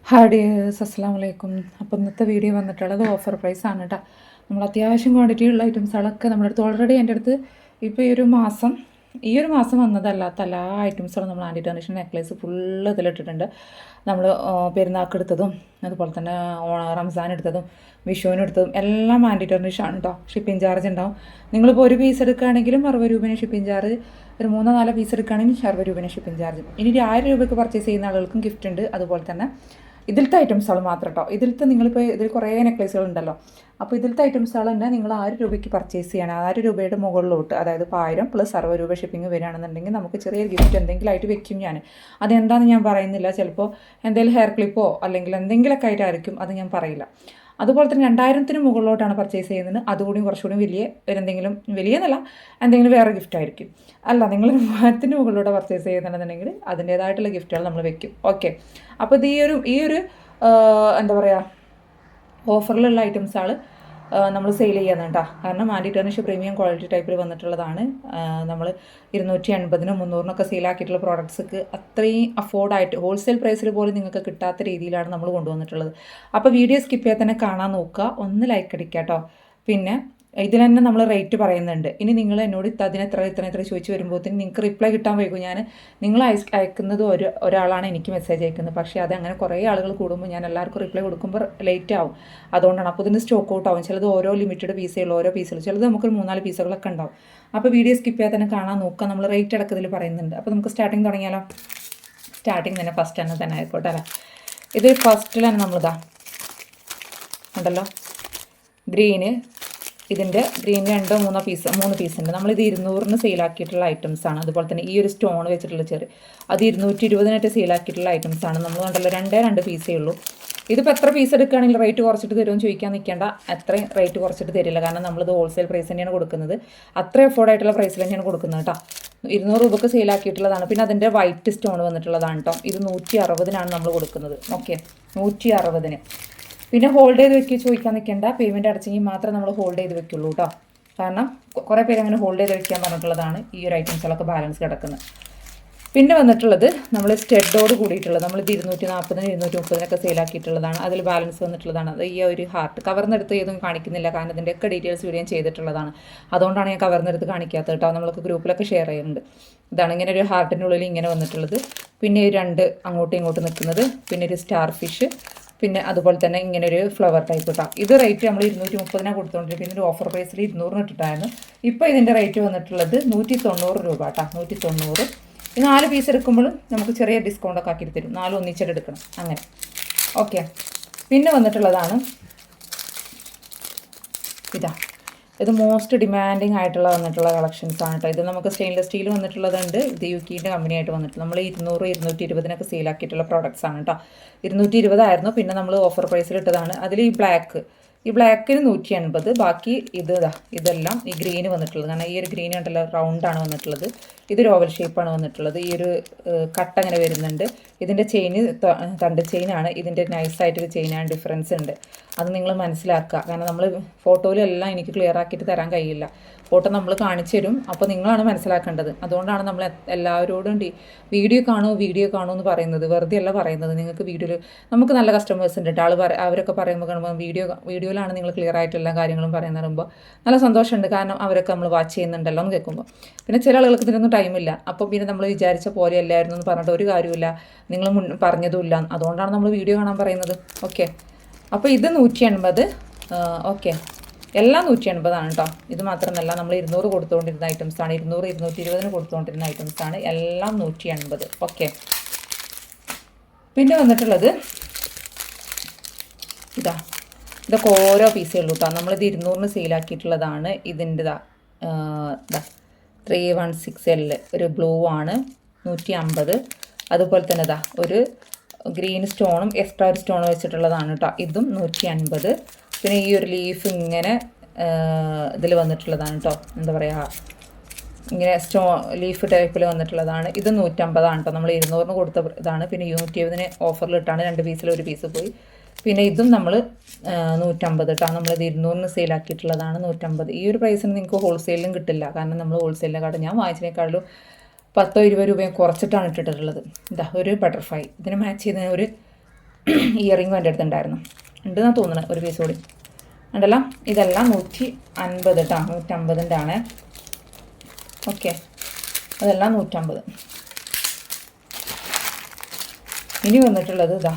Hi dears, അസ്സലാമു അലൈക്കും. അപ്പോൾ ഇന്നത്തെ വീഡിയോ വന്നിട്ടുള്ളത് ഓഫർ പ്രൈസ് ആണ് കേട്ടോ. നമ്മൾ അത്യാവശ്യം ക്വാണ്ടിറ്റി ഉള്ള ഐറ്റംസുകളൊക്കെ നമ്മുടെ അടുത്ത് ഓൾറെഡി എൻ്റെ അടുത്ത് ഇപ്പോൾ ഈ ഒരു മാസം വന്നതല്ലാത്ത എല്ലാ ഐറ്റംസുകളും നമ്മൾ ആൻറ്റി ടർണിഷൻ നെക്ലേസ് ഫുള്ള് ഇതിലിട്ടിട്ടുണ്ട്. നമ്മൾ പെരുന്നാൾക്ക് എടുത്തതും അതുപോലെ തന്നെ റംസാൻ എടുത്തതും വിഷുവിന് എടുത്തതും എല്ലാം ആൻറ്റി ടർണിഷാണ് കേട്ടോ. ഷിപ്പിംഗ് ചാർജ് ഉണ്ടാവും. നിങ്ങളിപ്പോൾ ഒരു പീസ് എടുക്കുകയാണെങ്കിലും 60 രൂപേനെ ഷിപ്പിംഗ് ചാർജ്, ഒരു 3-4 പീസ് എടുക്കുകയാണെങ്കിൽ 60 രൂപേനെ ഷിപ്പിംഗ് ചാർജ്. ഇനി ഒരു 1000 രൂപയ്ക്ക് പർച്ചേസ് ചെയ്യുന്ന ആളുകൾക്കും ഗിഫ്റ്റ് ഉണ്ട്. അതുപോലെ തന്നെ ഇതിലത്തെ ഐറ്റംസുകൾ മാത്രം കേട്ടോ. നിങ്ങളിപ്പോൾ ഇതിൽ കുറേ നെക്ലേസുകൾ ഉണ്ടല്ലോ. അപ്പോൾ ഇതിലത്തെ ഐറ്റംസുകൾ തന്നെ നിങ്ങൾ 1000 രൂപയ്ക്ക് പർച്ചേസ് ചെയ്യണം. 1000 രൂപയുടെ മുകളിലോട്ട്, അതായത് 1000 പ്ലസ് 60 രൂപ ഷിപ്പിംഗ് വരികയാണെന്നുണ്ടെങ്കിൽ നമുക്ക് ചെറിയൊരു ഗിഫ്റ്റ് എന്തെങ്കിലും ആയിട്ട് വെക്കും. അതെന്താണെന്ന് ഞാൻ പറയുന്നില്ല. ചിലപ്പോൾ എന്തെങ്കിലും ഹെയർ ക്ലിപ്പോ അല്ലെങ്കിൽ എന്തെങ്കിലുമൊക്കെ ആയിട്ടായിരിക്കും, അത് ഞാൻ പറയില്ല. അതുപോലെ തന്നെ 2000-ന് മുകളിലോട്ടാണ് പർച്ചേസ് ചെയ്യുന്നത്. അതുകൂടി കുറച്ചുകൂടി വലിയെന്നല്ല, എന്തെങ്കിലും വേറെ ഗിഫ്റ്റ് ആയിരിക്കും. അല്ല, നിങ്ങൾ 3000-ന് മുകളിലോട്ട് പർച്ചേസ് ചെയ്യുന്നുണ്ടെന്നുണ്ടെങ്കിൽ അതിൻ്റേതായിട്ടുള്ള ഗിഫ്റ്റുകൾ നമ്മൾ വെക്കും. ഓക്കെ, അപ്പോൾ ഇത് ഈ ഒരു എന്താ പറയുക, ഓഫറിലുള്ള ഐറ്റംസാണ് നമ്മൾ സെയിൽ ചെയ്യുന്നത് കേട്ടോ. കാരണം ആൻറ്റി ടർണിഷ് പ്രീമിയം ക്വാളിറ്റി ടൈപ്പിൽ വന്നിട്ടുള്ളതാണ്. നമ്മൾ 280-നും 300-നൊക്കെ സെയിലാക്കിയിട്ടുള്ള പ്രോഡക്ട്സ്ക്ക് അത്രയും അഫോർഡായിട്ട് ഹോൾസെയിൽ പ്രൈസിൽ പോലും നിങ്ങൾക്ക് കിട്ടാത്ത രീതിയിലാണ് നമ്മൾ കൊണ്ടുവന്നിട്ടുള്ളത്. അപ്പോൾ വീഡിയോ സ്കിപ്പ് ചെയ്യാൻ തന്നെ കാണാൻ നോക്കുക. ഒന്ന് ലൈക്ക് അടിക്കുക കേട്ടോ. പിന്നെ ഇതിൽ തന്നെ നമ്മൾ റേറ്റ് പറയുന്നുണ്ട്. ഇനി നിങ്ങൾ എന്നോട് അതിന് ഇത്ര ചോദിച്ച് വരുമ്പോഴത്തേന് നിങ്ങൾക്ക് റിപ്ലൈ കിട്ടാൻ വൈകും. നിങ്ങൾ അയക്കുന്നത് ഒരാളാണ് എനിക്ക് മെസ്സേജ് അയക്കുന്നത്. പക്ഷേ അത് അങ്ങനെ കുറേ ആളുകൾ കൂടുമ്പോൾ ഞാൻ എല്ലാവർക്കും റിപ്ലൈ കൊടുക്കുമ്പോൾ ലേറ്റ് ആവും. അതുകൊണ്ടാണ്. അപ്പോൾ ഇതിന് സ്റ്റോക്ക് ഔട്ട് ആവും. ചിലത് ഓരോ ലിമിറ്റഡ് പീസുകൾ, ഓരോ പീസുകൾ, ചിലത് നമുക്കൊരു 3-4 പീസുകളൊക്കെ ഉണ്ടാവും. അപ്പോൾ വീഡിയോ സ്കിപ്പ് ചെയ്യാൻ തന്നെ കാണാൻ നോക്കുക. നമ്മൾ റേറ്റ് അടക്കത്തിൽ പറയുന്നുണ്ട്. അപ്പോൾ നമുക്ക് സ്റ്റാർട്ടിങ് തുടങ്ങിയാലോ. സ്റ്റാർട്ടിങ് തന്നെ ഫസ്റ്റ് തന്നെ ആയിക്കോട്ടെ അല്ലേ. ഇത് ഫസ്റ്റിൽ തന്നെ നമ്മളിതാ ഉണ്ടല്ലോ, ഗ്രീന്. ഇതിൻ്റെ ഗ്രീൻ 2-3 പീസ് ഉണ്ട്. നമ്മളിത് 200-ന് സെയിലാക്കിയിട്ടുള്ള ഐറ്റംസാണ്. അതുപോലെ തന്നെ ഈ ഒരു സ്റ്റോൺ വെച്ചിട്ടുള്ള അത് 220-നായിട്ട് സെയിലാക്കിയിട്ടുള്ള ഐറ്റംസാണ്. നമ്മൾ കണ്ടല്ലോ 2 പീസേ ഉള്ളൂ. ഇതിപ്പോൾ എത്ര പീസ് എടുക്കുകയാണെങ്കിൽ റേറ്റ് കുറച്ചിട്ട് തരുമെന്ന് ചോദിക്കാൻ നിൽക്കേണ്ട. അത്രയും റേറ്റ് കുറച്ചിട്ട് തരില്ല. കാരണം നമ്മളിത് ഹോൾസെയിൽ പ്രൈസ് തന്നെയാണ് കൊടുക്കുന്നത്. അത്ര അഫോർഡായിട്ടുള്ള പ്രൈസിൽ തന്നെയാണ് കൊടുക്കുന്നത് കേട്ടോ. 200 രൂപയ്ക്ക് സെയിലാക്കിയിട്ടുള്ളതാണ്. പിന്നെ അതിൻ്റെ വൈറ്റ് സ്റ്റോൺ വന്നിട്ടുള്ളതാണ് കേട്ടോ. ഇത് 160-നാണ് നമ്മൾ കൊടുക്കുന്നത്. ഓക്കെ, 160-ന്. പിന്നെ ഹോൾഡ് ചെയ്ത് വെക്കുക ചോദിക്കാൻ നിൽക്കേണ്ട. പേയ്മെൻറ്റ് അടച്ചെങ്കിൽ മാത്രമേ നമ്മൾ ഹോൾഡ് ചെയ്ത് വെക്കുള്ളൂ കേട്ടോ. കാരണം കുറേ പേര് അങ്ങനെ ഹോൾഡ് ചെയ്ത് വെക്കാൻ പറഞ്ഞിട്ടുള്ളതാണ് ഈ ഒരു ഐറ്റംസുകളൊക്കെ ബാലൻസ് കിടക്കുന്നത്. പിന്നെ വന്നിട്ടുള്ളത് നമ്മൾ സ്റ്റെഡോട് കൂടിയിട്ടുള്ളത്. നമ്മളിത് 240-ന് 230-നൊക്കെ സെയിലാക്കിയിട്ടുള്ളതാണ്. അതിൽ ബാലൻസ് വന്നിട്ടുള്ളതാണ്. അത് ഈ ഒരു ഹാർട്ട് കവർന്നെടുത്ത് ഏതും കാണിക്കുന്നില്ല. കാരണം ഇതിൻ്റെയൊക്കെ ഡീറ്റെയിൽസ് വീഡിയോ ചെയ്തിട്ടുള്ളതാണ്. അതുകൊണ്ടാണ് ഞാൻ കവർന്നെടുത്ത് കാണിക്കാത്തത് കേട്ടോ. നമ്മൾക്ക് ഗ്രൂപ്പിലൊക്കെ ഷെയർ ചെയ്യുന്നുണ്ട്. ഇതാണ് ഇങ്ങനെ ഒരു ഹാർട്ടിൻ്റെ ഉള്ളിൽ ഇങ്ങനെ വന്നിട്ടുള്ളത്. പിന്നെ 2 അങ്ങോട്ടും ഇങ്ങോട്ടും നിൽക്കുന്നത്. പിന്നെ ഒരു സ്റ്റാർ ഫിഷ്. പിന്നെ അതുപോലെ തന്നെ ഇങ്ങനെ ഒരു ഫ്ലവർ ടൈപ്പ് കേട്ടോ. ഇത് റേറ്റ് നമ്മൾ 230-നാണ് കൊടുത്തുകൊണ്ടിരിക്കുന്നത്. പിന്നെ ഒരു ഓഫർ പ്രൈസിൽ 200-ന് ഇട്ടിട്ടായിരുന്നു. ഇപ്പോൾ ഇതിൻ്റെ റേറ്റ് വന്നിട്ടുള്ളത് 190 രൂപ കേട്ടോ. 190. ഈ 4 പീസ് എടുക്കുമ്പോഴും നമുക്ക് ചെറിയ ഡിസ്കൗണ്ടൊക്കെ ആക്കി തരും. 4 ഒന്നിച്ചിട്ട് എടുക്കണം അങ്ങനെ. ഓക്കെ, പിന്നെ വന്നിട്ടുള്ളതാണ് ഇത് മോസ്റ്റ് ഡിമാൻഡിങ് ആയിട്ടുള്ള വന്നിട്ടുള്ള കളക്ഷൻസാണ് കേട്ടോ. ഇത് നമുക്ക് സ്റ്റെയിൻലെസ് സ്റ്റീൽ വന്നിട്ടുള്ളതുണ്ട്. ഇത് യുക്കിൻ്റെ കമ്പനിയായിട്ട് വന്നിട്ട് നമ്മൾ 200-220-നൊക്കെ സെയിലാക്കിയിട്ടുള്ള പ്രോഡക്റ്റ്സ് ആണ് കേട്ടോ. 220 ആയിരുന്നു. പിന്നെ നമ്മൾ ഓഫർ പ്രൈസിൽ ഇട്ടതാണ്. അതിൽ ഈ ബ്ലാക്കിന് 180. ബാക്കി ഇതെല്ലാം ഈ ഗ്രീന് വന്നിട്ടുള്ളത്. കാരണം ഈ ഒരു ഗ്രീൻ ഉണ്ടല്ലോ, റൗണ്ടാണ് വന്നിട്ടുള്ളത്. ഇതൊരു ഓവൽ ഷേപ്പാണ് വന്നിട്ടുള്ളത്. ഈ ഒരു കട്ട് അങ്ങനെ വരുന്നുണ്ട്. ഇതിൻ്റെ ചെയിന് തണ്ട് ചെയിനാണ്. ഇതിൻ്റെ നൈസായിട്ടൊരു ചെയിനാണ്. ഡിഫറൻസ് ഉണ്ട്. അത് നിങ്ങൾ മനസ്സിലാക്കുക. കാരണം നമ്മൾ ഫോട്ടോയിലെല്ലാം എനിക്ക് ക്ലിയർ ആക്കിയിട്ട് തരാൻ കഴിയില്ല. ഫോട്ടോ നമ്മൾ കാണിച്ചു തരും. അപ്പോൾ നിങ്ങളാണ് മനസ്സിലാക്കേണ്ടത്. അതുകൊണ്ടാണ് നമ്മൾ എല്ലാവരോടും വീഡിയോ കാണൂ എന്ന് പറയുന്നത്. വെറുതെ അല്ല പറയുന്നത്. നിങ്ങൾക്ക് വീഡിയോയിൽ നമുക്ക് നല്ല കസ്റ്റമേഴ്സ് ഉണ്ട് കേട്ടോ. അവരൊക്കെ പറയുമ്പോൾ കാണുമ്പോൾ വീഡിയോയിലാണ് നിങ്ങൾ ക്ലിയർ ആയിട്ട് എല്ലാ കാര്യങ്ങളും പറയുന്നത് പറയുമ്പോൾ നല്ല സന്തോഷമുണ്ട്. കാരണം അവരൊക്കെ നമ്മൾ വാച്ച് ചെയ്യുന്നുണ്ടല്ലോ എന്ന് കേൾക്കുമ്പോൾ. പിന്നെ ചില ആളുകൾക്ക് ഇതിനൊന്നും ടൈമില്ല. അപ്പോൾ പിന്നെ നമ്മൾ വിചാരിച്ച പോലെ അല്ലായിരുന്നു എന്ന് പറഞ്ഞിട്ട് ഒരു കാര്യമില്ല. നിങ്ങൾ പറഞ്ഞതുമില്ല. അതുകൊണ്ടാണ് നമ്മൾ വീഡിയോ കാണാൻ പറയുന്നത്. ഓക്കെ, അപ്പോൾ ഇത് 180. ഓക്കെ, എല്ലാം 180 കേട്ടോ. ഇത് മാത്രമല്ല, നമ്മൾ 200 കൊടുത്തുകൊണ്ടിരുന്ന ഐറ്റംസാണ്. 200-220-ന് കൊടുത്തുകൊണ്ടിരുന്ന ഐറ്റംസാണ്. എല്ലാം 180. ഓക്കെ, പിന്നെ വന്നിട്ടുള്ളത് ഇതൊക്കെ ഓരോ പീസേ ഉള്ളൂ കേട്ടോ. നമ്മളിത് 200-ന് സെയിലാക്കിയിട്ടുള്ളതാണ്. ഇതിൻ്റെ 316L ഒരു ബ്ലൂ ആണ്, 150. അതുപോലെ തന്നെ ഒരു ഗ്രീൻ സ്റ്റോണും എക്സ്ട്രാ ഒരു സ്റ്റോൺ വെച്ചിട്ടുള്ളതാണ് കേട്ടോ. ഇതും 150. പിന്നെ ഈ ഒരു ലീഫ് ഇങ്ങനെ ഇതിൽ വന്നിട്ടുള്ളതാണ് കേട്ടോ. എന്താ പറയുക, ഇങ്ങനെ ലീഫ് ടൈപ്പിൽ വന്നിട്ടുള്ളതാണ്. ഇത് 150 കേട്ടോ. നമ്മൾ 200-ന് കൊടുത്ത ഇതാണ്. പിന്നെ 120-ന് ഓഫറിലിട്ടാണ്. 2 പീസിൽ 1 പീസ് പോയി. പിന്നെ ഇതും നമ്മൾ 150 കേട്ടോ. നമ്മളിത് 200-ന് സെയിലാക്കിയിട്ടുള്ളതാണ്. 150. ഈ ഒരു പ്രൈസിന് നിങ്ങൾക്ക് ഹോൾസെയിലും കിട്ടില്ല. കാരണം നമ്മൾ ഹോൾസെയിലിനെക്കാളും ഞാൻ വാങ്ങിച്ചതിനേക്കാളും 10-20 രൂപയും കുറച്ചിട്ടാണ് ഇട്ടിട്ടുള്ളത്. ഒരു ബട്ടർഫ്ലൈ ഇതിന് മാച്ച് ചെയ്യുന്ന ഒരു ഇയറിങ്ങും എൻ്റെ അടുത്തുണ്ടായിരുന്നു, ഉണ്ടെന്നാണ് തോന്നുന്നത് ഒരു പീസ് കൂടി ഉണ്ടല്ലോ. ഇതെല്ലാം 150 കേട്ടോ, 150ൻ്റെ ആണ്. ഓക്കെ, അതെല്ലാം 150. ഇനി വന്നിട്ടുള്ളത് ഇതാ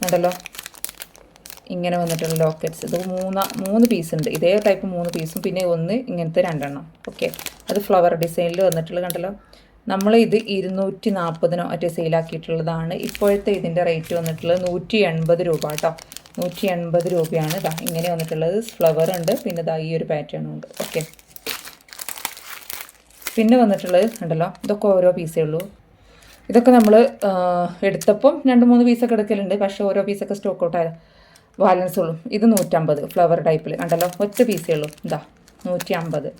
ഉണ്ടല്ലോ, ഇങ്ങനെ വന്നിട്ടുള്ള ലോക്കറ്റ്സ്. ഇത് 3 പീസ് ഉണ്ട്, ഇതേ ടൈപ്പ് 3 പീസും പിന്നെ ഒന്ന് ഇങ്ങനത്തെ 2 ഓക്കെ, അത് ഫ്ലവർ ഡിസൈനിൽ വന്നിട്ടുള്ളത് കണ്ടല്ലോ. നമ്മൾ ഇത് 240 ഒറ്റ സെയിലാക്കിയിട്ടുള്ളതാണ്. ഇപ്പോഴത്തെ ഇതിൻ്റെ റേറ്റ് വന്നിട്ടുള്ളത് 180 രൂപ കേട്ടോ, 180 രൂപയാണ്. ഇതാ ഇങ്ങനെ വന്നിട്ടുള്ളത്, ഫ്ലവർ ഉണ്ട്, പിന്നെ ഇതാ ഈ ഒരു പാറ്റേണും ഉണ്ട്. ഓക്കെ, പിന്നെ വന്നിട്ടുള്ളത് ഉണ്ടല്ലോ, ഇതൊക്കെ ഓരോ പീസേ ഉള്ളൂ. ഇതൊക്കെ നമ്മൾ എടുത്തപ്പം 2-3 പീസൊക്കെ എടുക്കലുണ്ട്, പക്ഷേ ഓരോ പീസൊക്കെ സ്റ്റോക്ക് ഔട്ട് ആയത് ബാലൻസ് ഉള്ളൂ. ഇത് 150 ഫ്ലവർ ടൈപ്പിൽ കണ്ടല്ലോ, ഒറ്റ പീസേ ഉള്ളൂ. ഇതാ 150.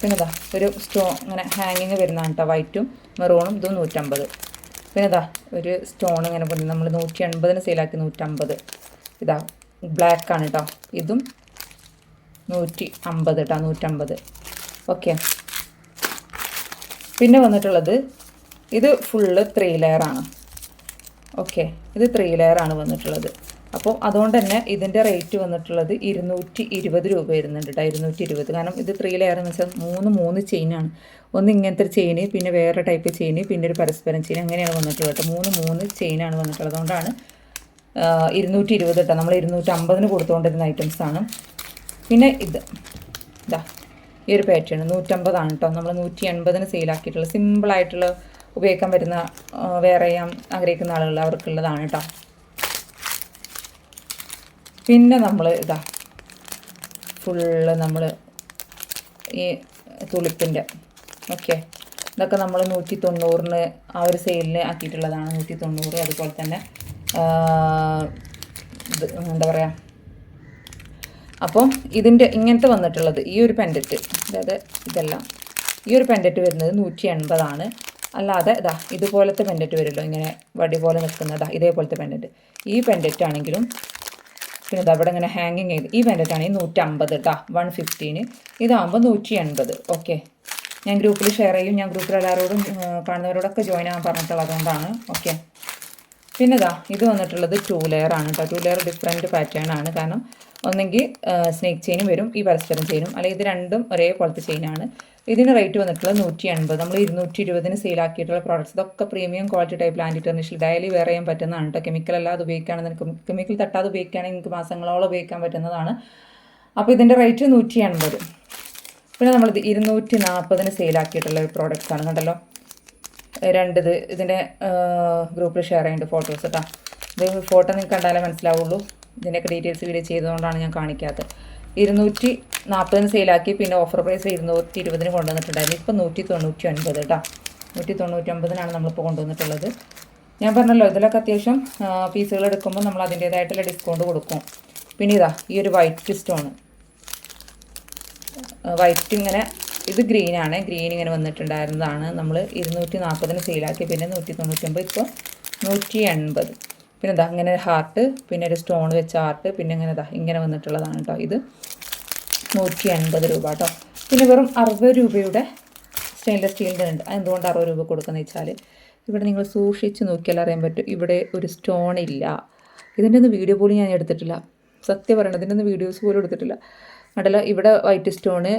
പിന്നെ ഇതാ ഒരു ഇങ്ങനെ ഹാങ്ങിങ് വരുന്നതാണ് കേട്ടോ, വൈറ്റും മെറൂണും. ഇതും 150. പിന്നെ ഇതാ ഒരു സ്റ്റോൺ ഇങ്ങനെ പോലെ നമ്മൾ 180 സെയിലാക്കി 150. ഇതാ ബ്ലാക്കാണ് കേട്ടോ, ഇതും 150 കേട്ടോ, 150. ഓക്കെ, പിന്നെ വന്നിട്ടുള്ളത് ഇത് ഫുള്ള് 3 ലെയറാണ്. ഓക്കെ, ഇത് 3 ലെയറാണ് വന്നിട്ടുള്ളത്. അപ്പോൾ അതുകൊണ്ട് തന്നെ ഇതിൻ്റെ റേറ്റ് വന്നിട്ടുള്ളത് 220 രൂപ വരുന്നുണ്ട് കേട്ടോ, 220. കാരണം ഇത് 3 ലെയർ എന്ന് വെച്ചാൽ 3 ചെയിനാണ്. ഒന്ന് ഇങ്ങനത്തെ ഒരു ചെയിന്, പിന്നെ വേറെ ടൈപ്പ് ചെയിന്, പിന്നെ ഒരു പരസ്പരം ചെയിൻ, അങ്ങനെയാണ് വന്നിട്ടുള്ളത് കേട്ടോ. 3 ചെയിനാണ് വന്നിട്ടുള്ളത്. അതുകൊണ്ടാണ് 220 കേട്ടോ. നമ്മൾ 250 കൊടുത്തുകൊണ്ടിരുന്ന ഐറ്റംസാണ്. പിന്നെ ഇതാ ഈ ഒരു പാറ്റേൺ 150 കേട്ടോ. നമ്മൾ 180 സെയിലാക്കിയിട്ടുള്ള സിമ്പിളായിട്ടുള്ള ഉപയോഗിക്കാൻ പറ്റുന്ന, വേറെ ചെയ്യാൻ ആഗ്രഹിക്കുന്ന ആളുകൾ അവർക്കുള്ളതാണ് കേട്ടോ. പിന്നെ നമ്മൾ ഇതാ ഫുള്ള് നമ്മൾ ഈ തുളിപ്പിൻ്റെ ഓക്കെ, ഇതൊക്കെ നമ്മൾ 190 ആ ഒരു സെയിലിന് ആക്കിയിട്ടുള്ളതാണ്. 190. അതുപോലെ തന്നെ എന്താ പറയുക, അപ്പം ഇതിൻ്റെ ഇങ്ങനത്തെ വന്നിട്ടുള്ളത് ഈ ഒരു പെൻഡറ്റ്, അതായത് ഇതെല്ലാം ഈ ഒരു പെൻഡറ്റ് വരുന്നത് 180. അല്ലാതെ ഇതാ ഇതുപോലത്തെ പെൻഡറ്റ് വരുമല്ലോ, ഇങ്ങനെ വടി പോലെ നിൽക്കുന്നതാ, ഇതേപോലത്തെ പെൻഡറ്റ്. ഈ പെൻഡറ്റ് ആണെങ്കിലും പിന്നെ ഇതാ ഇവിടെ ഇങ്ങനെ ഹാങ്ങിങ് ചെയ്ത് ഈ പെൻഡറ്റ് ആണെങ്കിൽ 150 കേട്ടോ, 150. ഇതാകുമ്പോൾ 180. ഓക്കെ, ഞാൻ ഗ്രൂപ്പിൽ ഷെയർ ചെയ്യും, ഞാൻ ഗ്രൂപ്പിൽ എല്ലാവരോടും കാണുന്നവരോടൊക്കെ ജോയിൻ ആകാൻ പറഞ്ഞിട്ടുള്ളത് അതുകൊണ്ടാണ്. ഓക്കെ, പിന്നെ ഇതാ ഇത് വന്നിട്ടുള്ളത് 2 ലെയർ ആണ് കേട്ടോ. 2 ലെയർ ഡിഫറെൻറ്റ് പാറ്റേൺ ആണ്. കാരണം ഒന്നെങ്കിൽ സ്നേക്ക് ചെയിനും വരും, ഈ പരസ്പരം ചെയിനും, അല്ലെങ്കിൽ ഇത് രണ്ടും ഒരേപോലത്തെ ചെയിനാണ്. ഇതിന് റേറ്റ് വന്നിട്ടുള്ളത് 180. നമ്മൾ 220 സെയിലാക്കിയിട്ടുള്ള പ്രോഡക്റ്റ്സ് ഇതൊക്കെ പ്രീമിയം ക്വാളിറ്റി ടൈപ്പ് ആൻറ്റി ടെർണിഷിൽ ഡെയിലി വെയർ ചെയ്യാൻ പറ്റുന്നതാണ് കേട്ടോ. കെമിക്കൽ അല്ലാതെ ഉപയോഗിക്കുകയാണെങ്കിൽ, കെമിക്കൽ തട്ടാതെ ഉപയോഗിക്കുകയാണെങ്കിൽ നിങ്ങൾക്ക് മാസങ്ങളോളം ഉപയോഗിക്കാൻ പറ്റുന്നതാണ്. അപ്പോൾ ഇതിൻ്റെ റേറ്റ് 180. പിന്നെ നമ്മളിത് 240 സെയിലാക്കിയിട്ടുള്ള ഒരു പ്രോഡക്റ്റ്സാണ് കണ്ടല്ലോ. ഇതിൻ്റെ ഗ്രൂപ്പിൽ ഷെയർ ചെയ്യുന്നുണ്ട് ഫോട്ടോസ് കേട്ടോ. ഇത് ഫോട്ടോ നിങ്ങൾക്ക് കണ്ടാലേ മനസ്സിലാവുള്ളൂ. ഇതിൻ്റെയൊക്കെ ഡീറ്റെയിൽസ് വീഡിയോ ചെയ്തതുകൊണ്ടാണ് ഞാൻ കാണിക്കാത്തത്. 240 സെയിലാക്കി, പിന്നെ ഓഫർ പ്രൈസ് 220 കൊണ്ടുവന്നിട്ടുണ്ടായിരുന്നു. ഇപ്പം 199 കേട്ടോ, 199 നമ്മളിപ്പോൾ കൊണ്ടുവന്നിട്ടുള്ളത്. ഞാൻ പറഞ്ഞല്ലോ ഇതിലൊക്കെ അത്യാവശ്യം പീസുകൾ എടുക്കുമ്പോൾ നമ്മൾ അതിൻ്റേതായിട്ടുള്ള ഡിസ്കൗണ്ട് കൊടുക്കും. പിന്നെ ഇതാ ഈ ഒരു വൈറ്റ് സ്റ്റോൺ, വൈറ്റ് ഇങ്ങനെ, ഇത് ഗ്രീനാണ്, ഗ്രീൻ ഇങ്ങനെ വന്നിട്ടുണ്ടായിരുന്നതാണ്. നമ്മൾ 240 സെയിലാക്കി, പിന്നെ 199, ഇപ്പോൾ 180. പിന്നെ ഇതാ ഇങ്ങനെ ഹാർട്ട്, പിന്നെ ഒരു സ്റ്റോൺ വെച്ച ഹാർട്ട്, പിന്നെ ഇങ്ങനെ വന്നിട്ടുള്ളതാണ് കേട്ടോ. ഇത് 180 രൂപ കേട്ടോ. പിന്നെ വെറും 60 രൂപയുടെ സ്റ്റെയിൻലെസ് സ്റ്റീലിൻ്റെ ഉണ്ട്. എന്തുകൊണ്ട് 60 രൂപ കൊടുക്കുന്നത് വെച്ചാൽ, ഇവിടെ നിങ്ങൾ സൂക്ഷിച്ച് നോക്കിയാൽ അറിയാൻ പറ്റും, ഇവിടെ ഒരു സ്റ്റോൺ ഇല്ല. ഇതിൻ്റെ ഒന്നും വീഡിയോ പോലും ഞാൻ എടുത്തിട്ടില്ല, സത്യം പറയണത്. ഇതിൻ്റെ ഒന്നും വീഡിയോസ് പോലും എടുത്തിട്ടില്ല. കണ്ടല്ലോ, ഇവിടെ white stone,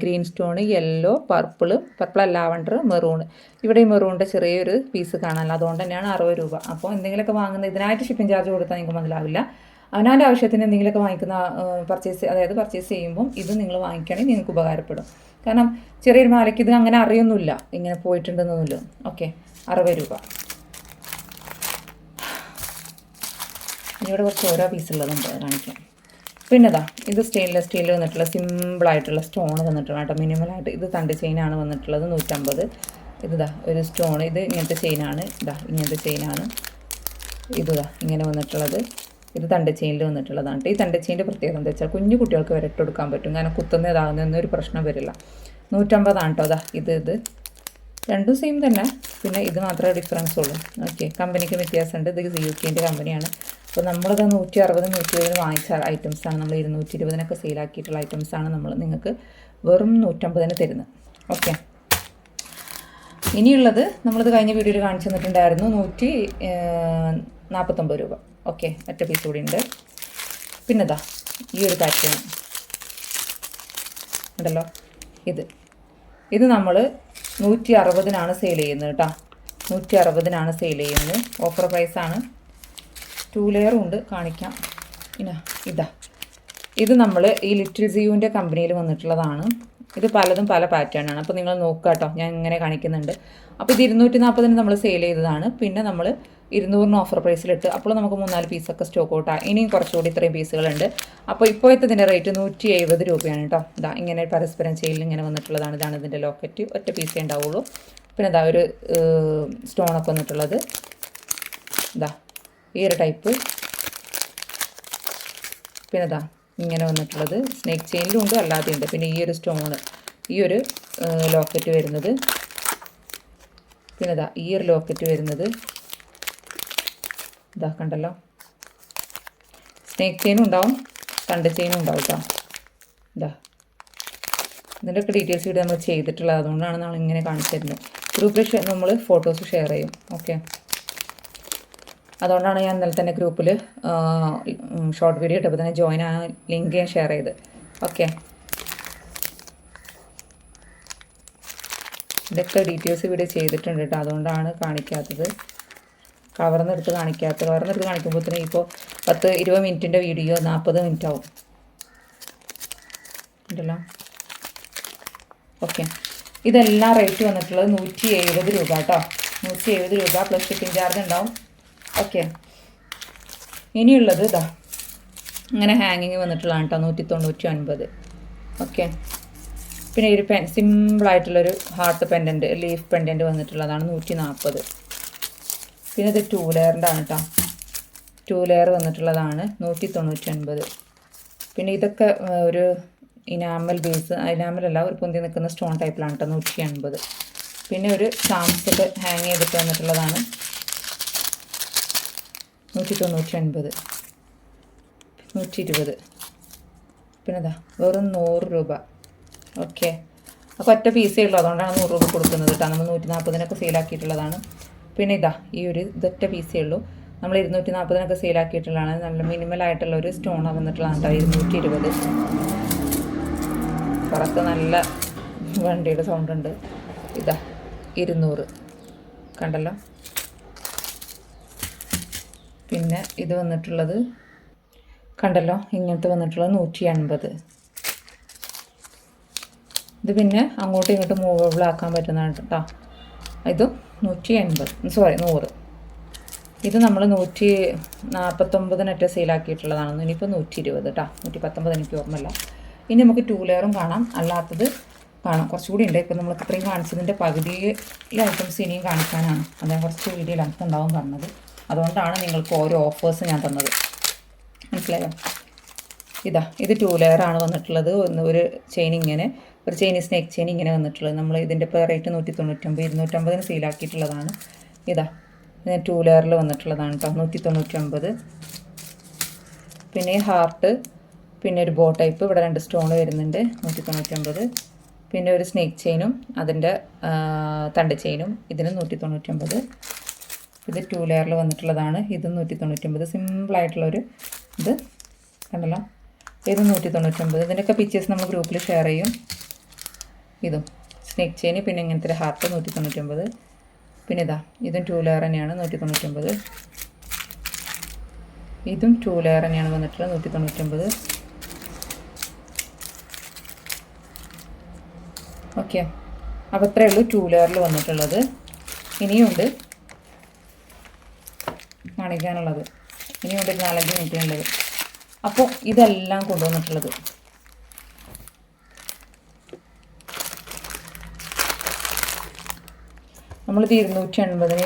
green stone, yellow, purple അല്ല ലാവണ്ടർ, മെറൂൺ. ഇവിടെ ഈ മെറൂണിൻ്റെ ചെറിയൊരു പീസ് കാണാനല്ല, അതുകൊണ്ട് തന്നെയാണ് 60 രൂപ. അപ്പോൾ എന്തെങ്കിലുമൊക്കെ വാങ്ങുന്ന ഇതിനായിട്ട് ഷിപ്പിംഗ് ചാർജ് കൊടുത്താൽ നിങ്ങൾക്ക് മനസ്സിലാവില്ല. അവനവൻ്റെ ആവശ്യത്തിന് എന്തെങ്കിലുമൊക്കെ വാങ്ങിക്കുന്ന പർച്ചേസ് ചെയ്യുമ്പം ഇത് നിങ്ങൾ വാങ്ങിക്കുകയാണെങ്കിൽ നിങ്ങൾക്ക് ഉപകാരപ്പെടും. കാരണം ചെറിയൊരു മാലയ്ക്ക് ഇത് അങ്ങനെ അറിയൊന്നുമില്ല, ഇങ്ങനെ പോയിട്ടുണ്ടെന്നൊന്നുമില്ല. ഓക്കെ, 60 രൂപ. ഇവിടെ കുറച്ച് ഓരോ പീസുള്ളതുണ്ട് കാണിക്കാം. പിന്നെ ഇത് സ്റ്റെയിൻലെസ് സ്റ്റീലിൽ വന്നിട്ടുള്ള സിമ്പിളായിട്ടുള്ള സ്റ്റോൺ വന്നിട്ടുള്ള കേട്ടോ, മിനിമലായിട്ട്. ഇത് തണ്ട് ചെയിനാണ് വന്നിട്ടുള്ളത്, 150. ഒരു സ്റ്റോൺ, ഇത് ഇങ്ങനത്തെ ചെയിനാണ്, ഇങ്ങനത്തെ ചെയിനാണ്. ഇങ്ങനെ വന്നിട്ടുള്ളത്, ഇത് തണ്ട് ചെയിനിൽ വന്നിട്ടുള്ളതാണ്. ഈ തണ്ട് ചെയിൻ്റെ പ്രത്യേകത എന്താ വെച്ചാൽ കുഞ്ഞു കുട്ടികൾക്ക് വരെ ഇട്ടെടുക്കാൻ പറ്റും. കാരണം കുത്തുന്നതാകുന്നൊന്നും ഒരു പ്രശ്നം വരില്ല. 150 കേട്ടോ. ഇത് രണ്ടും സെയിം തന്നെ, പിന്നെ ഇത് മാത്രമേ ഡിഫറൻസ് ഉള്ളൂ. ഓക്കെ, കമ്പനിക്ക് വ്യത്യാസമുണ്ട്. ഇത് UK കമ്പനിയാണ്. അപ്പോൾ നമ്മളത് 160, 120 വാങ്ങിച്ച ഐറ്റംസാണ്. നമ്മൾ 220 സെയിലാക്കിയിട്ടുള്ള ഐറ്റംസാണ് നമ്മൾ നിങ്ങൾക്ക് വെറും 150 തരുന്നത്. ഓക്കെ, ഇനിയുള്ളത് നമ്മളിത് കഴിഞ്ഞ വീഡിയോയിൽ കാണിച്ചു തന്നിട്ടുണ്ടായിരുന്നു. 49 രൂപ. ഓക്കെ, ഒറ്റ പീസ് കൂടി ഉണ്ട്. പിന്നെ ഇതാ ഈ ഒരു പാറ്റേൺ ഉണ്ടല്ലോ, ഇത് നമ്മൾ 160-നാണ് സെയിൽ ചെയ്യുന്നത് കേട്ടോ. 160-നാണ് സെയിൽ ചെയ്യുന്നത്. ഓഫർ പ്രൈസാണ്. 2 ലെയറും ഉണ്ട്, കാണിക്കാം. ഇത് നമ്മൾ ഈ ലിറ്റിൽ സിയുവിൻ്റെ കമ്പനിയിൽ വന്നിട്ടുള്ളതാണ്. ഇത് പലതും പല പാറ്റേണാണ്. അപ്പോൾ നിങ്ങൾ നോക്കുക കേട്ടോ, ഞാൻ ഇങ്ങനെ കാണിക്കുന്നുണ്ട്. അപ്പോൾ ഇത് 240-ന് നമ്മൾ സെയിൽ ചെയ്തതാണ്. പിന്നെ നമ്മൾ 200-ന് ഓഫർ പ്രൈസിലിട്ട്. അപ്പോൾ നമുക്ക് 3-4 പീസൊക്കെ സ്റ്റോക്ക് ഔട്ടാണ്. ഇനിയും കുറച്ചുകൂടി ഇത്രയും പീസുകളുണ്ട്. അപ്പോൾ ഇപ്പോഴത്തെ ഇതിൻ്റെ റേറ്റ് 170 രൂപയാണ് കേട്ടോ. ഇങ്ങനെ പരസ്പരം സെയിലിൽ ഇങ്ങനെ വന്നിട്ടുള്ളതാണ്. ഇതാണ് ഇതിൻ്റെ ലോക്കറ്റ്. ഒറ്റ പീസേ ഉണ്ടാവുള്ളൂ. പിന്നെ ഒരു സ്റ്റോണൊക്കെ വന്നിട്ടുള്ളത്. ഈ ഒരു ടൈപ്പ്. പിന്നെ ഇങ്ങനെ വന്നിട്ടുള്ളത് സ്നേക്ക് ചെയിനിലും ഉണ്ട്, അല്ലാതെ ഉണ്ട്. പിന്നെ ഈ ഒരു സ്റ്റോണ്, ഈ ഒരു ലോക്കറ്റ് വരുന്നത്. പിന്നെ ഈ ഒരു ലോക്കറ്റ് വരുന്നത് കണ്ടല്ലോ. സ്നേക്ക് ചെയിനും ഉണ്ടാവും, തണ്ട് ചെയിനും ഉണ്ടാവും കേട്ടോ. ഇതിൻ്റെയൊക്കെ ഡീറ്റെയിൽസ് ഇവിടെ നമ്മൾ ചെയ്തിട്ടുള്ളത്. അതുകൊണ്ടാണ് നമ്മൾ ഇങ്ങനെ കാണിച്ചു തരുന്നത്. ഗ്രൂപ്പിൽ നമ്മൾ ഫോട്ടോസ് ഷെയർ ചെയ്യും. ഓക്കെ, അതുകൊണ്ടാണ് ഞാൻ ഇന്നലെ തന്നെ ഗ്രൂപ്പിൽ ഷോർട്ട് വീഡിയോ ഇട്ടപ്പോൾ തന്നെ ജോയിൻ ആ ലിങ്ക് ഞാൻ ഷെയർ ചെയ്ത്. ഓക്കെ, ഇതൊക്കെ ഡീറ്റെയിൽസ് ഇവിടെ ചെയ്തിട്ടുണ്ട് കേട്ടോ. അതുകൊണ്ടാണ് കാണിക്കാത്തത്, കവർന്നെടുത്ത് കാണിക്കാത്തത്. കവർന്നെടുത്ത് കാണിക്കുമ്പോഴത്തേനും ഇപ്പോൾ 10-20 മിനിറ്റിൻ്റെ വീഡിയോ 40 മിനിറ്റ് ആവും ഉണ്ടല്ലോ. ഓക്കെ, ഇതെല്ലാം റേറ്റ് വന്നിട്ടുള്ളത് 170 രൂപ കേട്ടോ. 170 രൂപ പ്ലസ് ഷിപ്പിംഗ് ചാർജ് ഉണ്ടാവും. ഓക്കെ, ഇനിയുള്ളത് ഇങ്ങനെ ഹാങ്ങിങ് വന്നിട്ടുള്ളതാണ് കേട്ടോ. 199. ഓക്കെ, പിന്നെ ഒരു സിമ്പിളായിട്ടുള്ളൊരു ഹാർട്ട് പെൻഡൻറ്റ്, ലീഫ് പെൻഡൻറ്റ് വന്നിട്ടുള്ളതാണ് 140. പിന്നെ ഇത് 2 ലെയറിൻ്റെ ആണ് കേട്ടോ. 2 ലെയർ വന്നിട്ടുള്ളതാണ് 199. പിന്നെ ഇതൊക്കെ ഒരു ഇനാമൽ ബേസ്, ഇനാമലല്ല, ഒരു പൊന്തി നിൽക്കുന്ന സ്റ്റോൺ ടൈപ്പിലാണ് കേട്ടോ. 180. പിന്നെ ഒരു ചാംസൊക്കെ ഹാങ് ചെയ്തിട്ട് വന്നിട്ടുള്ളതാണ് 199. 120. പിന്നെ വെറും 100 രൂപ. ഓക്കെ, അപ്പോൾ ഒറ്റ പീസേ ഉള്ളൂ, അതുകൊണ്ടാണ് 100 രൂപ കൊടുക്കുന്നത് കേട്ടോ. നമ്മൾ 140-നൊക്കെ സെയിലാക്കിയിട്ടുള്ളതാണ്. പിന്നെ ഇതൊറ്റ പീസേ ഉള്ളൂ. നമ്മൾ 240-നൊക്കെ സെയിലാക്കിയിട്ടുള്ളതാണ്. നല്ല മിനിമലായിട്ടുള്ള ഒരു സ്റ്റോണാണ് വന്നിട്ടുള്ളതാണ് കേട്ടോ. 220. പുറത്ത് നല്ല വണ്ടിയുടെ സൗണ്ട് ഉണ്ട്. 200 കണ്ടല്ലോ. പിന്നെ ഇത് വന്നിട്ടുള്ളത് കണ്ടല്ലോ, ഇങ്ങനത്തെ വന്നിട്ടുള്ളത് 180. ഇത് പിന്നെ അങ്ങോട്ടും ഇങ്ങോട്ടും മൂവബിൾ ആക്കാൻ പറ്റുന്നതാണ് കേട്ടോ. ഇതും 100. ഇത് നമ്മൾ 149-നൊക്കെ സെയിലാക്കിയിട്ടുള്ളതാണ്. ഇനിയിപ്പോൾ 120 കേട്ടോ. 119 എനിക്ക് ഓർമ്മയില്ല. ഇനി നമുക്ക് 2 ലെയറും കാണാം, അല്ലാത്തത് കാണാം. കുറച്ചുകൂടി ഉണ്ട്. ഇപ്പം നമ്മൾ ഇത്രയും കാണിച്ചതിൻ്റെ പകുതി ഐറ്റംസ് ഇനിയും കാണിക്കാനാണ്. അദ്ദേഹം കുറച്ച് വീഡിയോ ലെങ്ത് ഉണ്ടാവും പറഞ്ഞത്. അതുകൊണ്ടാണ് നിങ്ങൾക്ക് ഓരോ ഓഫേഴ്സ് ഞാൻ തന്നത്. മനസ്സിലായോ? ഇത് 2 ലെയറാണ് വന്നിട്ടുള്ളത്. ഒരു ചെയിൻ ഇങ്ങനെ, ഒരു ചൈനീസ് നെക്ക് ചെയിൻ ഇങ്ങനെ വന്നിട്ടുള്ളത്. നമ്മൾ ഇതിൻ്റെ ഇപ്പോൾ റേറ്റ് 199, 250-ന് സെയിലാക്കിയിട്ടുള്ളതാണ്. 2 ലെയറിൽ വന്നിട്ടുള്ളതാണ് കേട്ടോ. 199. പിന്നെ ഹാർട്ട്, പിന്നെ ഒരു ബോ ടൈപ്പ്, ഇവിടെ 2 സ്റ്റോൺ വരുന്നുണ്ട് 199. പിന്നെ ഒരു സ്നേക്ക് ചെയിനും അതിൻ്റെ തണ്ട് ചെയിനും, ഇതിന് 199. ഇത് 2 ലെയറിൽ വന്നിട്ടുള്ളതാണ്. ഇത് 199. സിമ്പിളായിട്ടുള്ളൊരു ഇത് കണ്ടല്ലോ. ഇത് 199. ഇതിൻ്റെയൊക്കെ പിക്ചേഴ്സ് നമ്മൾ ഗ്രൂപ്പിൽ ഷെയർ ചെയ്യും. ഇതും സ്നേക്ക് ചെയിൻ, പിന്നെ ഇങ്ങനത്തെ ഒരു ഹാർട്ട് 199. പിന്നെ ഇതും 2 ലെയർ തന്നെയാണ് 199. ഇതും 2 ലെയർ തന്നെയാണ് വന്നിട്ടുള്ളത് 199. ഓക്കെ, അപ്പോൾ ഇത്രയേ ഉള്ളൂ 2 ലെയറിൽ വന്നിട്ടുള്ളത്. ഇനിയുണ്ട് കാണിക്കാനുള്ളത്. ഇനിയുണ്ട് 4-5 മിനിറ്റിനുള്ളത്. അപ്പോൾ ഇതെല്ലാം കൊണ്ടുവന്നിട്ടുള്ളത് നമ്മളിത് 280-ന്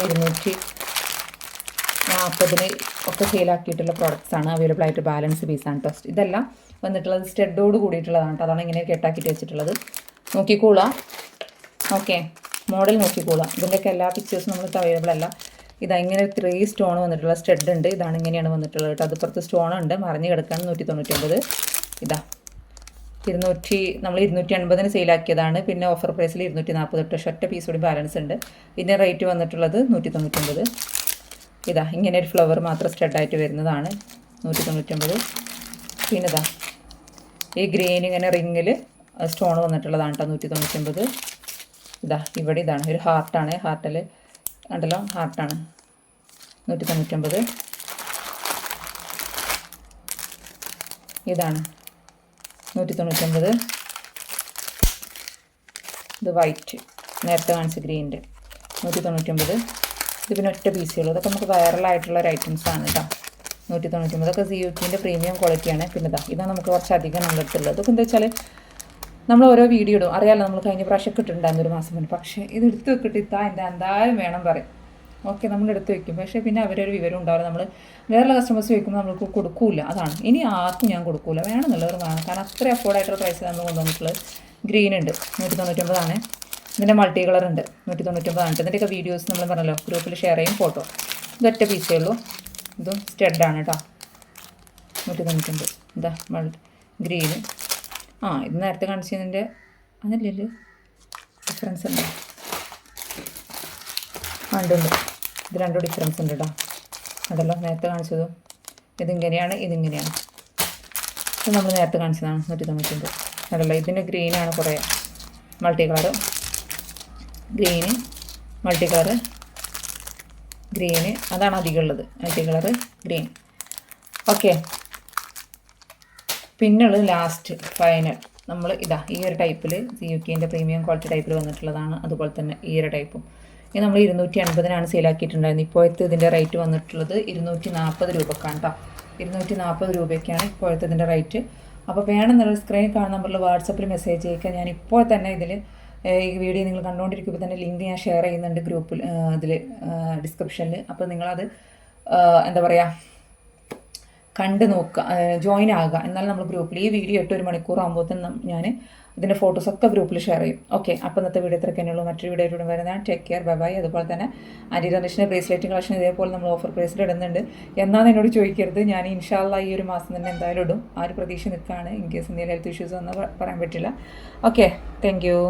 240-ന് ഒക്കെ സെയിലാക്കിയിട്ടുള്ള പ്രോഡക്റ്റ്സാണ്. അവൈലബിൾ ആയിട്ട് ബാലൻസ് പീസാണ് ടെസ്റ്റ്. ഇതെല്ലാം വന്നിട്ടുള്ളത് സ്റ്റഡോട് കൂടിയിട്ടുള്ളതാണ് കേട്ടോ. അതാണ് ഇങ്ങനെ കെട്ടാക്കിയിട്ട് വെച്ചിട്ടുള്ളത്. നോക്കിക്കോളാം. ഓക്കെ, മോഡൽ നോക്കിക്കോളാം. ഇതിൻ്റെയൊക്കെ എല്ലാ പിക്ചേഴ്സും നമ്മൾക്ക് അവൈലബിൾ അല്ല. ഇങ്ങനെ 3 സ്റ്റോൺ വന്നിട്ടുള്ള സ്റ്റഡ് ഉണ്ട്. ഇതാണ് ഇങ്ങനെയാണ് വന്നിട്ടുള്ളത് കേട്ടോ. അതുപുറത്ത് സ്റ്റോൺ ഉണ്ട്, മറിഞ്ഞ് കിടക്കാണ് 199. നമ്മൾ 280-ന് സെയിലാക്കിയതാണ്. പിന്നെ ഓഫർ പ്രൈസിൽ 240 ഒറ്റ പീസ് കൂടി ബാലൻസ് ഉണ്ട്. ഇതിൻ്റെ റേറ്റ് വന്നിട്ടുള്ളത് 199. ഇതാ ഇങ്ങനെ ഒരു ഫ്ലവർ മാത്രം സ്റ്റഡായിട്ട് വരുന്നതാണ് 199. പിന്നെ ഇതാ ഈ ഗ്രീൻ ഇങ്ങനെ റിങ്ങിൽ സ്റ്റോൺ വന്നിട്ടുള്ളതാണ് കേട്ടോ 199. ഇതാ ഇവിടെ ഇതാണ് ഒരു ഹാർട്ടാണ്, ഹാർട്ടിൽ കണ്ടല്ലോ ഹാർട്ടാണ് 199. ഇതാണ് 199. ഇത് വൈറ്റ് നേരത്തെ കാണിച്ച ഗ്രീൻ്റെ 199. ഇത് പിന്നെ ഒറ്റ പീസുള്ളൂ. ഇതൊക്കെ നമുക്ക് വൈറലായിട്ടുള്ള ഒരു ഐറ്റംസാണ് കേട്ടോ 199. ഇതൊക്കെ സിയുക്കിൻ്റെ പ്രീമിയം ക്വാളിറ്റിയാണ്. പിന്നെ ഇതാണ് നമുക്ക് കുറച്ചധികം നമ്മുടെ അടുത്തുള്ളത്. ഇതൊക്കെ എന്താ വെച്ചാൽ നമ്മൾ ഓരോ വീഡിയോ ഇടും, അറിയാമല്ലോ നമ്മൾ കഴിഞ്ഞ പ്രാവശ്യം ഇട്ടിട്ടുണ്ടായിരുന്നു ഒരു മാസം മുന്നേ. പക്ഷേ ഇത് എടുത്ത് വെക്കിട്ട് എൻ്റെ എന്തായാലും വേണം പറയും. ഓക്കെ നമ്മൾ എടുത്ത് വെക്കും, പക്ഷേ പിന്നെ അവരൊരു വിവരം ഉണ്ടാവില്ല. നമ്മൾ വേറെ കസ്റ്റമേഴ്സ് വയ്ക്കുമ്പോൾ നമ്മൾക്ക് കൊടുക്കൂല. അതാണ് ഇനി ആർക്കും ഞാൻ കൊടുക്കൂല, വേണമെന്നുള്ളവർ വേണം. കാരണം അത്രയും അഫോർഡായിട്ടുള്ള പ്രൈസ് നമ്മൾ കൊണ്ടുവന്നിട്ടുള്ളത്. ഗ്രീൻ ഉണ്ട് 199. ഇതിൻ്റെ മൾട്ടി കളർ ഉണ്ട് 199. ഇതിൻ്റെയൊക്കെ വീഡിയോസ് നമ്മൾ പറഞ്ഞല്ലോ ഗ്രൂപ്പിൽ ഷെയർ ചെയ്യും, ഫോട്ടോ. ഇതൊറ്റ പീസേ ഉള്ളൂ. ഇതും സ്റ്റഡാണ് കേട്ടോ 199. ഇതാ ഗ്രീന്. ഇത് നേരത്തെ കാണിച്ചതിൻ്റെ അതല്ലേ ഡിഫറൻസ് ഉണ്ട്. ഉണ്ട് ഇത് രണ്ടും ഡിഫറൻസ് ഉണ്ട് കേട്ടോ. അതല്ലോ നേരത്തെ കാണിച്ചതും ഇതിങ്ങനെയാണ്, ഇതിങ്ങനെയാണ്. ഇത് നമ്മൾ നേരത്തെ കാണിച്ചതാണ് 199. അതല്ല ഇതിൻ്റെ ഗ്രീനാണ് കുറേ multi colour. Green multi colour green അതാണ് അധികം ഉള്ളത്. Multi colour green. ഓക്കെ, പിന്നുള്ളത് ലാസ്റ്റ് ഫൈനൽ നമ്മൾ ഇതാ ഈ ഒരു ടൈപ്പിൽ സിയുക്കിൻ്റെ പ്രീമിയം ക്വാളിറ്റി ടൈപ്പിൽ വന്നിട്ടുള്ളതാണ്. അതുപോലെ തന്നെ ഈ ഒരു ടൈപ്പും ഇത് നമ്മൾ 250 സെയിലാക്കിയിട്ടുണ്ടായിരുന്നു. ഇപ്പോഴത്തെ ഇതിൻ്റെ റേറ്റ് വന്നിട്ടുള്ളത് 240 രൂപക്കാണ് കേട്ടോ. 240 രൂപയ്ക്കാണ് ഇപ്പോഴത്തെ ഇതിൻ്റെ റേറ്റ്. അപ്പോൾ വേണമെന്നുള്ള സ്ക്രീനിൽ കാണുന്ന നമ്പറിൽ വാട്സപ്പിൽ മെസ്സേജ് അയക്കുക. ഞാൻ ഇപ്പോൾ തന്നെ ഇതിൽ ഈ വീഡിയോ നിങ്ങൾ കണ്ടുകൊണ്ടിരിക്കുമ്പോൾ തന്നെ ലിങ്ക് ഞാൻ ഷെയർ ചെയ്യുന്നുണ്ട് ഗ്രൂപ്പിൽ, ഇതിൽ ഡിസ്ക്രിപ്ഷനിൽ. അപ്പോൾ നിങ്ങളത് എന്താ പറയുക കണ്ട് നോക്കുക, ജോയിൻ ആകുക. എന്നാലും നമ്മൾ ഗ്രൂപ്പിൽ ഈ വീഡിയോ 1 മണിക്കൂർ ആകുമ്പോഴത്തേനും ഞാൻ ഇതിൻ്റെ ഫോട്ടോസൊക്കെ ഗ്രൂപ്പിൽ ഷെയർ ചെയ്യും. ഓക്കെ, അപ്പോൾ ഇന്നത്തെ വീഡിയോ ഇത്രയൊക്കെ തന്നെയുള്ളൂ. മറ്റൊരു വീഡിയോ ആയിട്ട് വരുന്നതാണ്. Take care, bye bye. അതുപോലെ തന്നെ ആൻറ്റി ബ്രേസ്ലെറ്റ് കളക്ഷൻ ഇതേപോലെ നമ്മൾ ഓഫർ പ്രൈസിൽ ഇടുന്നുണ്ട്. എന്നാന്ന് എന്നോട് ചോദിക്കരുത്, ഞാൻ ഇൻഷാല്ലാ ഈ ഒരു മാസം തന്നെ എന്തായാലും ഇടും. ആ ഒരു പ്രതീക്ഷ നിൽക്കുകയാണ്. ഇൻ കേസ് എന്തെങ്കിലും ഹെൽത്ത് ഇഷ്യൂസ് ഒന്നും പറയാൻ പറ്റില്ല. Okay, thank you.